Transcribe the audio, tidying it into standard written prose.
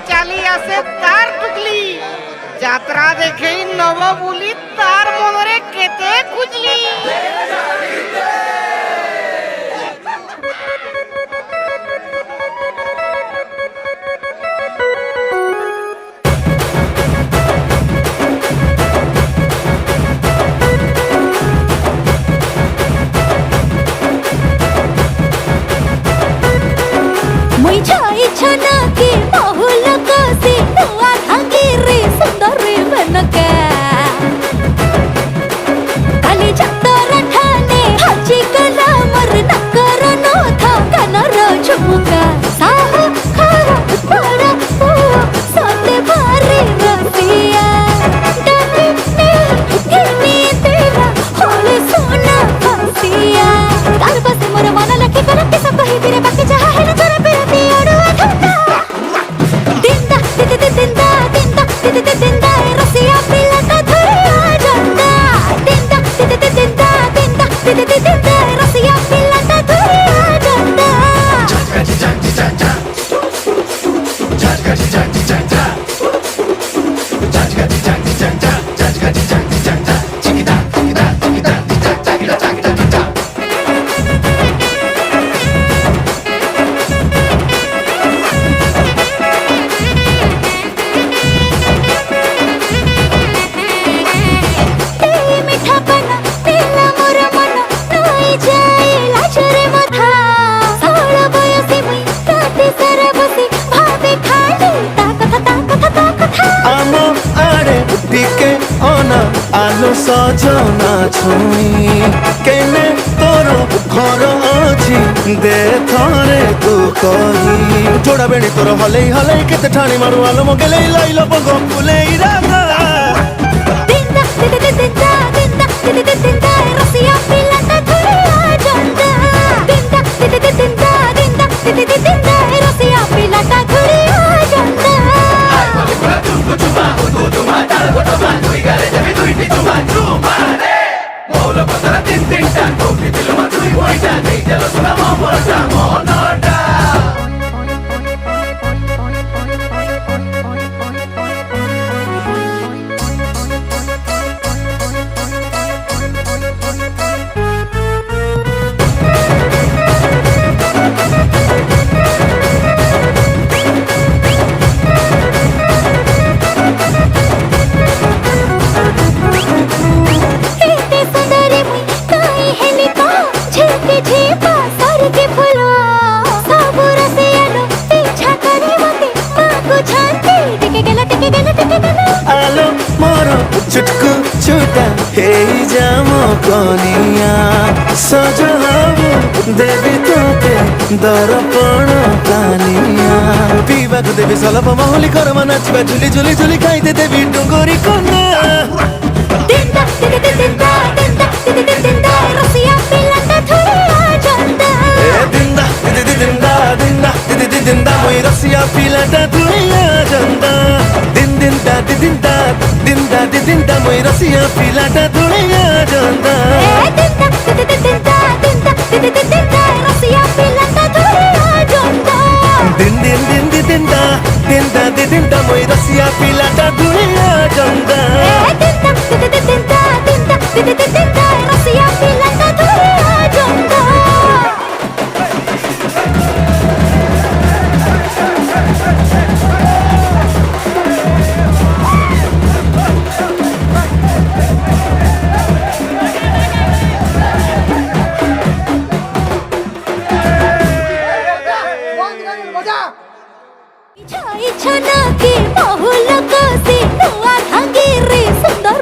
চালি আসে তার টুকলি যাত্রা দেখেই নব বলি তার মনরে কেতে খুঁজলি আলো সজনা ছুঁই কেনে তোর ঘর অছি দে থরে তু কহি জোড়া বেণী তোর হলেই হলেই কেতে ঠানি মারু আলো মগেলেই লাইল বগ ফুলেই রাধা দিন্দা দিন্দা দিন্দা দিন্দা দিন্দা দিন্দা রসিয়া পিলাটা ধরিয়া জন্দা দিন্দা দিন্দা দিন্দা দিন্দা দিন্দা দিন্দা রসিয়া পিলাটা ধরিয়া জন্দা আই বলি পুরা তুমকো চুমা উদু তুমা তার গোটো মান তুই গারে যাবি তুই নি চুমা চুমা রে মোলা পতরা তিন তিনটা কোকি দিলমা তুই বইটা নেই চলো সোনা মমটা মনটা আলো মোর চুটকু চুটা হেই যাম কনিয়া সজ হবু দেবী তোতে দর্পণ কানিয়া পিবাকু দেবী সলভ মহলি করমা নাচিবা ঝুলি ঝুলি ঝুলি খাইতে দেবী ডুঙ্গরি কন্যা দিন্দা দিন্দা দিন্দা দিন্দা দিন্দা দিন্দা রসিয়া পিলাটা ধরিয়া জন্দা দিন্দা দিন্দা দিন্দা দিন্দা দিন্দা দিন্দা মই রসিয়া পিলাটা ধরিয়া জন্দা দিন্দা দিন্দা দিন্দা দিন্দা মই রসিয়া পিলাটা ধরিয়া জন্দা দিন্দা দিন্দা দিন্দা দিন্দা দিন্দা রসিয়া পিলাটা ধরিয়া জন্দা দিন দিন দিন দিন্দা দিন্দা দিন্দা মই রসিয়া পিলাটা ধরিয়া জন্দা দিন্দা দিন্দা দিন্দা দিন্দা দিন্দা রসিয়া পিলাটা ধরিয়া জন্দা ইচ্ছা না কি বহু লোক সে নয়া ভাঙ্গি রে সুন্দর